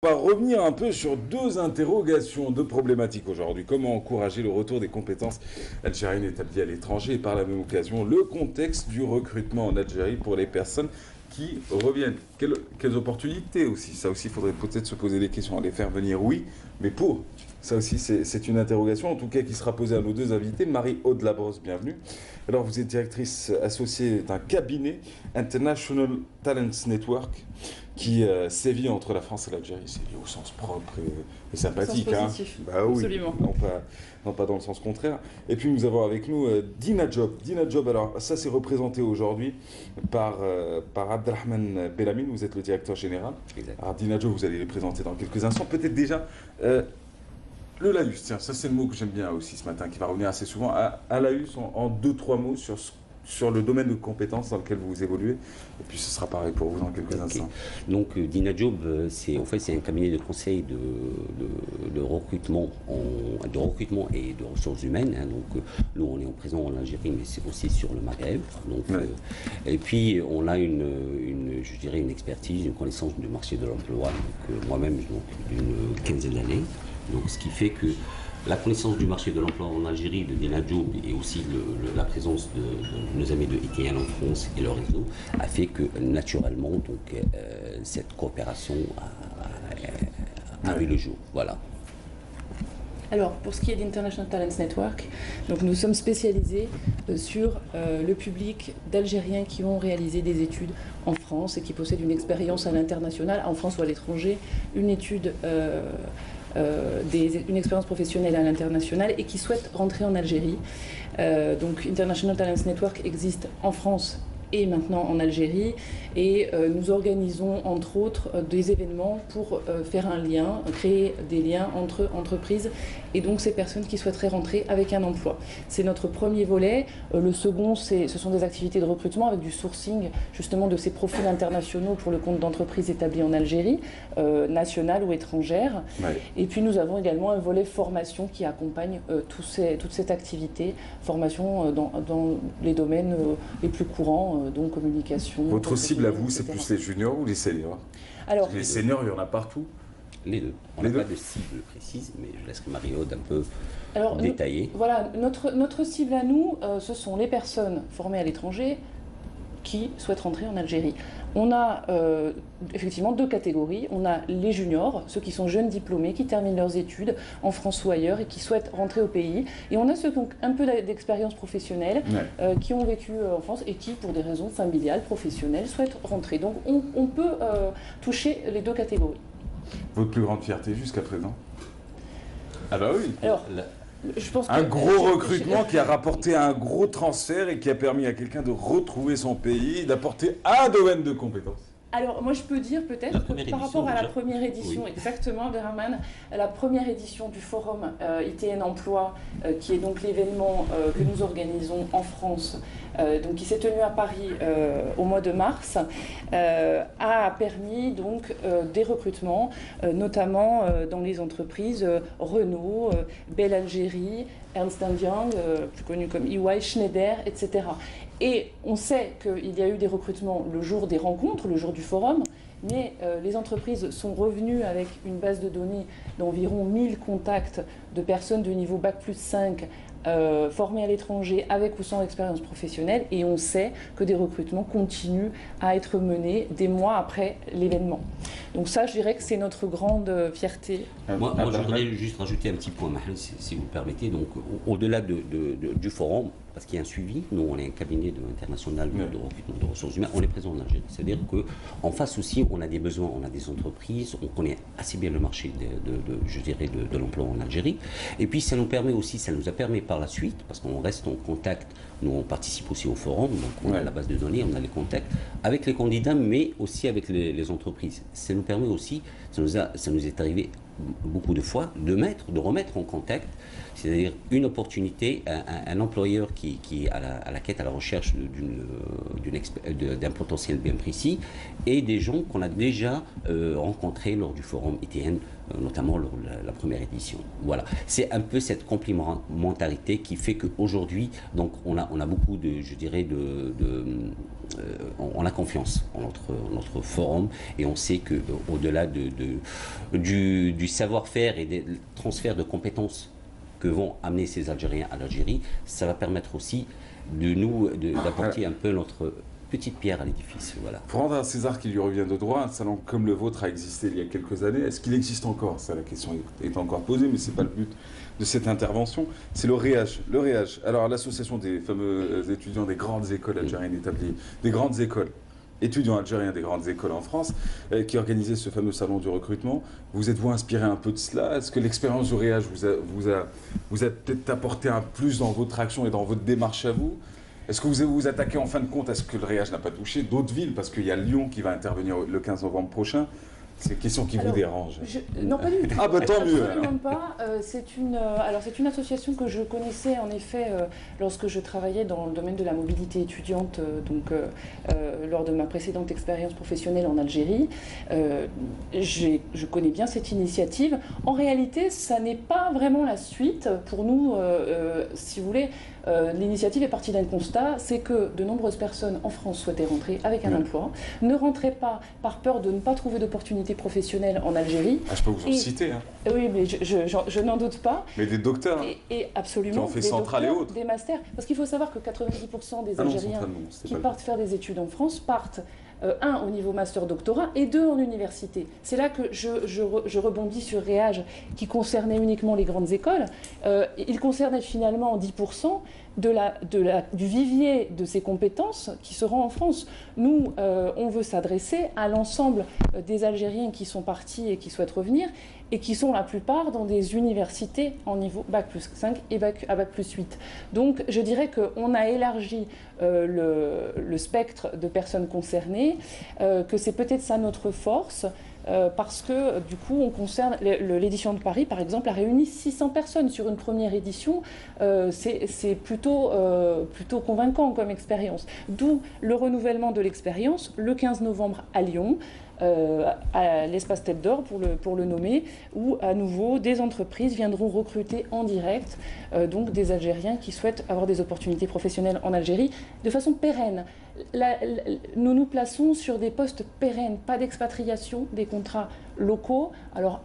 On va revenir un peu sur deux interrogations, deux problématiques aujourd'hui. Comment encourager le retour des compétences algériennes établies à l'étranger et par la même occasion le contexte du recrutement en Algérie pour les personnes qui reviennent. Quelles opportunités aussi? Ça aussi, il faudrait peut-être se poser des questions. Les faire venir, oui, mais pour. Ça aussi, c'est une interrogation, en tout cas, qui sera posée à nos deux invités. Marie-Aude Labrosse, bienvenue. Alors, vous êtes directrice associée d'un cabinet, International Talents Network, qui sévit entre la France et l'Algérie. Sévit au sens propre et sympathique. Au sens positif, Bah oui, absolument. non pas dans le sens contraire. Et puis nous avons avec nous Dina Job. Dina Job, alors ça c'est représenté aujourd'hui par Abdelrahman Belamine, vous êtes le directeur général. Exact. Alors Dina Job, vous allez les présenter dans quelques instants. Peut-être déjà le laïus, tiens, ça c'est le mot que j'aime bien aussi ce matin, qui va revenir assez souvent. À laïus, en deux, trois mots sur le domaine de compétences dans lequel vous évoluez. Et puis ce sera pareil pour vous dans quelques instants. Donc Dina Job, c'est un cabinet de conseil de recrutement, et de ressources humaines. Hein. Donc nous on est présent en Algérie, mais c'est aussi sur le Maghreb. Donc, Ouais. Et puis on a je dirais une expertise, une connaissance du marché de l'emploi. Donc moi-même d'une quinzaine d'années. Donc ce qui fait que la connaissance du marché de l'emploi en Algérie de Dina Job et aussi la présence de nos amis de ITN en France et leur réseau a fait que naturellement cette coopération a vu le jour. Voilà. Alors, pour ce qui est d'International Talents Network, donc nous sommes spécialisés sur le public d'Algériens qui ont réalisé des études en France et qui possèdent une expérience à l'international, en France ou à l'étranger, une expérience professionnelle à l'international et qui souhaitent rentrer en Algérie. Donc International Talents Network existe en France et maintenant en Algérie, et nous organisons entre autres des événements pour faire un lien, créer des liens entre entreprises et donc ces personnes qui souhaiteraient rentrer avec un emploi. C'est notre premier volet. Le second, ce sont des activités de recrutement avec du sourcing justement de ces profils internationaux pour le compte d'entreprises établies en Algérie, nationales ou étrangères. Ouais. Et puis nous avons également un volet formation qui accompagne toute cette activité, formation dans les domaines les plus courants, donc communication. Votre cible à vous, c'est etc. plus les juniors ou les seniors? Alors, Les seniors, il y en a partout. Les deux. On Les n'a deux. pas de cible précise, mais je laisserai Marie-Aude un peu alors, détailler. Voilà, notre cible à nous, ce sont les personnes formées à l'étranger qui souhaitent rentrer en Algérie. On a effectivement deux catégories. On a les juniors, ceux qui sont jeunes diplômés, qui terminent leurs études en France ou ailleurs et qui souhaitent rentrer au pays. Et on a ceux qui ont un peu d'expérience professionnelle, Ouais. qui ont vécu en France et qui, pour des raisons familiales, professionnelles, souhaitent rentrer. Donc on peut toucher les deux catégories. Votre plus grande fierté jusqu'à présent? Ah bah oui. Alors, je pense Un que, gros recrutement qui a rapporté un gros transfert et qui a permis à quelqu'un de retrouver son pays, d'apporter un domaine de compétences. Alors, moi, je peux dire peut-être, La première par édition, rapport à la déjà. première édition, Oui. exactement, Abderrahmane, la première édition du forum ITN Emploi, qui est donc l'événement que nous organisons en France, donc qui s'est tenu à Paris au mois de mars, a permis donc des recrutements, notamment dans les entreprises Renault, Bell Algérie, Ernst Young, plus connu comme EY, Schneider, etc. Et on sait qu'il y a eu des recrutements le jour des rencontres, le jour du forum, mais les entreprises sont revenues avec une base de données d'environ 1000 contacts de personnes de niveau Bac+5 formées à l'étranger avec ou sans expérience professionnelle, et on sait que des recrutements continuent à être menés des mois après l'événement. Donc ça, je dirais que c'est notre grande fierté. Moi, je voudrais juste rajouter un petit point, Mahal, si vous le permettez. Donc, au-delà du forum, parce qu'il y a un suivi, nous, on est un cabinet international de recrutement de ressources humaines, on est présent en Algérie. C'est-à-dire qu'en face aussi, on a des besoins, on a des entreprises, on connaît assez bien le marché de l'emploi en Algérie. Et puis, ça nous permet aussi, ça nous a permis par la suite, parce qu'on reste en contact, nous, on participe aussi au forum, donc on a la base de données, on a les contacts avec les candidats, mais aussi avec les entreprises. Ça nous permet aussi, ça nous est arrivé beaucoup de fois, de remettre en contact, c'est-à-dire une opportunité, un employeur qui est à la quête, à la recherche d'un potentiel bien précis, et des gens qu'on a déjà rencontrés lors du forum ITN, notamment lors de la première édition. Voilà, c'est un peu cette complémentarité qui fait qu'aujourd'hui, donc on a beaucoup on a confiance en notre forum et on sait qu'au-delà du savoir-faire et des transferts de compétences que vont amener ces Algériens à l'Algérie, ça va permettre aussi d'apporter un peu notre petite pierre à l'édifice. Voilà. Pour rendre à César qui lui revient de droit, un salon comme le vôtre a existé il y a quelques années. Est-ce qu'il existe encore? Ça, la question est encore posée, mais ce n'est pas le but de cette intervention. C'est le REAGE. Le REAGE, alors l'association des fameux étudiants des grandes écoles algériennes établies, des grandes écoles, étudiants algériens des grandes écoles en France, qui organisait ce fameux salon du recrutement. Vous êtes-vous inspiré un peu de cela? Est-ce que l'expérience du REAGE vous a peut-être apporté un plus dans votre action et dans votre démarche à vous? Est-ce que vous vous attaquez en fin de compte à ce que le REAGE n'a pas touché d'autres villes? Parce qu'il y a Lyon qui va intervenir le 15 novembre prochain. C'est une question qui vous dérange. Non, pas du tout. Ah bah tant mieux. Absolument pas. C'est une association que je connaissais en effet lorsque je travaillais dans le domaine de la mobilité étudiante, lors de ma précédente expérience professionnelle en Algérie. Je connais bien cette initiative. En réalité, ça n'est pas vraiment la suite. Pour nous, si vous voulez, l'initiative est partie d'un constat, c'est que de nombreuses personnes en France souhaitaient rentrer avec un emploi, ne rentraient pas par peur de ne pas trouver d'opportunités professionnelles en Algérie. Ah, je peux vous en citer. Hein. Oui, mais je n'en doute pas. Mais des docteurs. Et absolument. Qui ont fait Centrale et autres. Des masters. Parce qu'il faut savoir que 90% des Algériens qui partent faire des études en France partent un, au niveau master-doctorat, et deux, en université. C'est là que je rebondis sur REAGE, qui concernait uniquement les grandes écoles. Il concernait finalement 10% du vivier de ces compétences qui seront en France. Nous, on veut s'adresser à l'ensemble des Algériens qui sont partis et qui souhaitent revenir, et qui sont la plupart dans des universités en niveau Bac+5 et Bac+8. Donc je dirais qu'on a élargi le spectre de personnes concernées, que c'est peut-être ça notre force, parce que du coup on concerne l'édition de Paris par exemple a réuni 600 personnes sur une première édition. C'est plutôt convaincant comme expérience, d'où le renouvellement de l'expérience le 15 novembre à Lyon, à l'espace Tête d'Or pour le nommer, où à nouveau des entreprises viendront recruter en direct donc des Algériens qui souhaitent avoir des opportunités professionnelles en Algérie de façon pérenne. Nous nous plaçons sur des postes pérennes, pas d'expatriation, des contrats locaux. Alors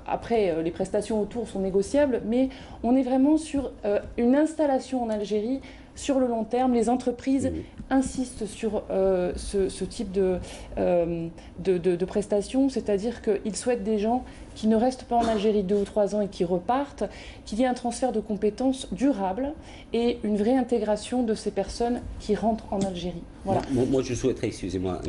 après, les prestations autour sont négociables, mais on est vraiment sur une installation en Algérie sur le long terme. Les entreprises insistent sur ce type de prestations, c'est-à-dire qu'ils souhaitent des gens qui ne restent pas en Algérie 2 ou 3 ans et qui repartent, qu'il y ait un transfert de compétences durable et une vraie intégration de ces personnes qui rentrent en Algérie. Voilà. Moi, je souhaiterais, excusez-moi,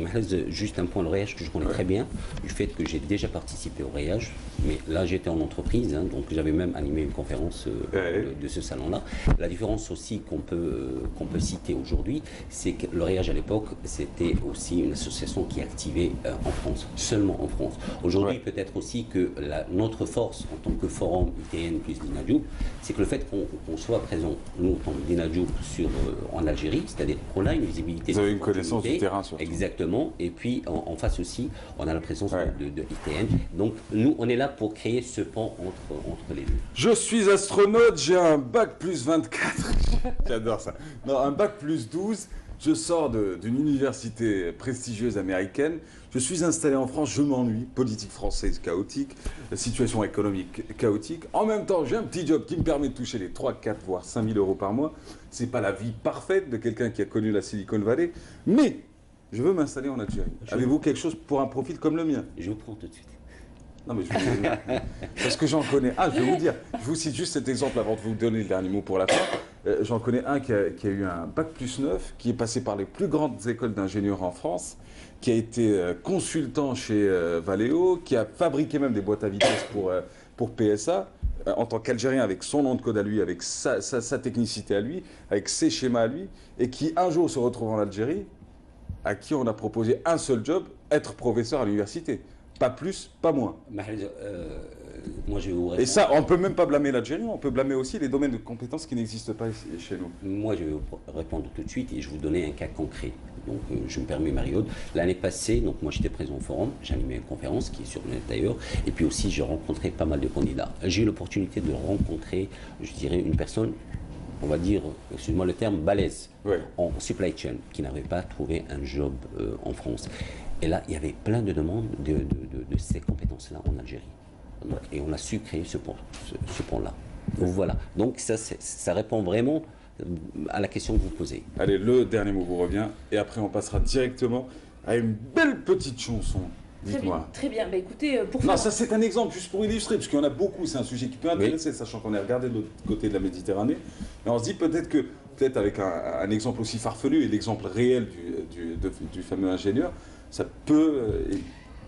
juste un point, le REAGE que je connais très bien, du fait que j'ai déjà participé au REAGE, mais là j'étais en entreprise, hein, donc j'avais même animé une conférence de ce salon-là. La différence aussi qu'on peut citer aujourd'hui, c'est que le REAGE à l'époque, c'était aussi une association qui activait en France, seulement en France. Aujourd'hui, peut-être aussi que notre force en tant que forum ITN plus l'INAJOUB, c'est que le fait qu'on soit présent, nous, en tant que l'INAJOUB, en Algérie, c'est-à-dire qu'on a une visibilité. Vous avez une connaissance du terrain, surtout. Exactement. Et puis, en face aussi, on a la présence de ITN. Donc, nous, on est là pour créer ce pont entre les deux. Je suis astronaute, j'ai un bac plus 24. J'adore ça. Non, un bac plus 12. Je sors d'une université prestigieuse américaine. Je suis installé en France, je m'ennuie. Politique française chaotique, situation économique chaotique. En même temps, j'ai un petit job qui me permet de toucher les 3, 4, voire 5 000 euros par mois. Ce n'est pas la vie parfaite de quelqu'un qui a connu la Silicon Valley. Mais je veux m'installer en Algérie. Avez-vous quelque chose pour un profil comme le mien? Je vous prends tout de suite. Non mais je vous dis, parce que j'en connais un, je vais vous dire, je vous cite juste cet exemple avant de vous donner le dernier mot pour la fin. J'en connais un qui a eu un bac plus 9, qui est passé par les plus grandes écoles d'ingénieurs en France, qui a été consultant chez Valeo, qui a fabriqué même des boîtes à vitesse pour PSA, en tant qu'Algérien, avec son nom de code à lui, avec sa technicité à lui, avec ses schémas à lui, et qui un jour se retrouve en Algérie, à qui on a proposé un seul job, être professeur à l'université. Pas plus, pas moins. Moi, je vais vous répondre. Et ça, on ne peut même pas blâmer l'Algérie, on peut blâmer aussi les domaines de compétences qui n'existent pas chez nous. Moi, je vais vous répondre tout de suite et je vais vous donner un cas concret. Donc, je me permets, Marie-Aude. L'année passée, donc moi, j'étais présent au forum, j'animais une conférence qui est sur le net d'ailleurs, et puis aussi, j'ai rencontré pas mal de candidats. J'ai eu l'opportunité de rencontrer, je dirais, une personne on va dire, excuse-moi le terme, balèzes Ouais. en supply chain, qui n'avaient pas trouvé un job en France. Et là, il y avait plein de demandes de ces compétences-là en Algérie. Donc, et on a su créer ce pont-là. Donc voilà. Donc ça répond vraiment à la question que vous posez. Allez, le dernier mot vous revient, et après on passera directement à une belle petite chanson. Dites-moi. Très bien. Bah, écoutez, pour Non, faire- ça c'est un exemple juste pour illustrer, parce qu'il y en a beaucoup, c'est un sujet qui peut intéresser, sachant qu'on est regardé de l'autre côté de la Méditerranée. Et on se dit peut-être avec un exemple aussi farfelu et l'exemple réel du fameux ingénieur, ça peut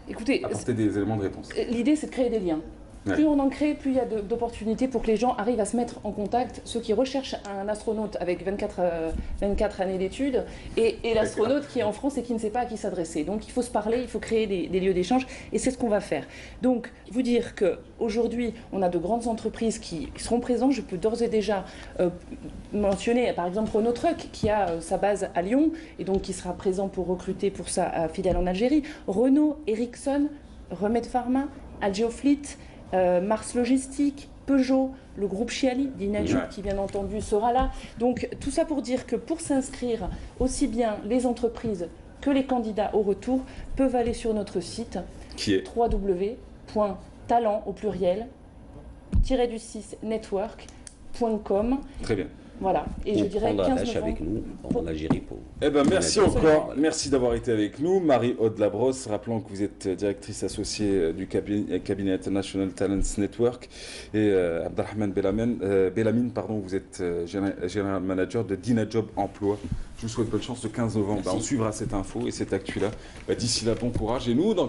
écoutez, apporter des éléments de réponse. l'idée, c'est de créer des liens. Ouais. Plus on en crée, plus il y a d'opportunités pour que les gens arrivent à se mettre en contact. Ceux qui recherchent un astronaute avec 24 années d'études et l'astronaute qui est en France et qui ne sait pas à qui s'adresser. Donc il faut se parler, il faut créer des lieux d'échange et c'est ce qu'on va faire. Donc vous dire qu'aujourd'hui, on a de grandes entreprises qui seront présentes. Je peux d'ores et déjà mentionner par exemple Renault Truck qui a sa base à Lyon et donc qui sera présent pour recruter pour sa filiale en Algérie. Renault, Ericsson, Remède Pharma, Algeofleet, Mars Logistique, Peugeot, le groupe Chiali d'Inaju qui bien entendu sera là. Donc tout ça pour dire que pour s'inscrire, aussi bien les entreprises que les candidats au retour peuvent aller sur notre site Qui est www.talent au pluriel -du6 network.com. très bien. Voilà, et je Pour dirais prendre 15 attache novembre. avec nous en Algérie pour... Eh ben, merci Absolument. encore, merci d'avoir été avec nous. Marie-Aude Labrosse, rappelant que vous êtes directrice associée du cabinet International Talents Network, et Abdelrahman Bellamine, vous êtes General Manager de Dinajob Emploi. Je vous souhaite bonne chance le 15 novembre. On suivra cette info et cette actu-là. D'ici là, bon courage. Et nous, dans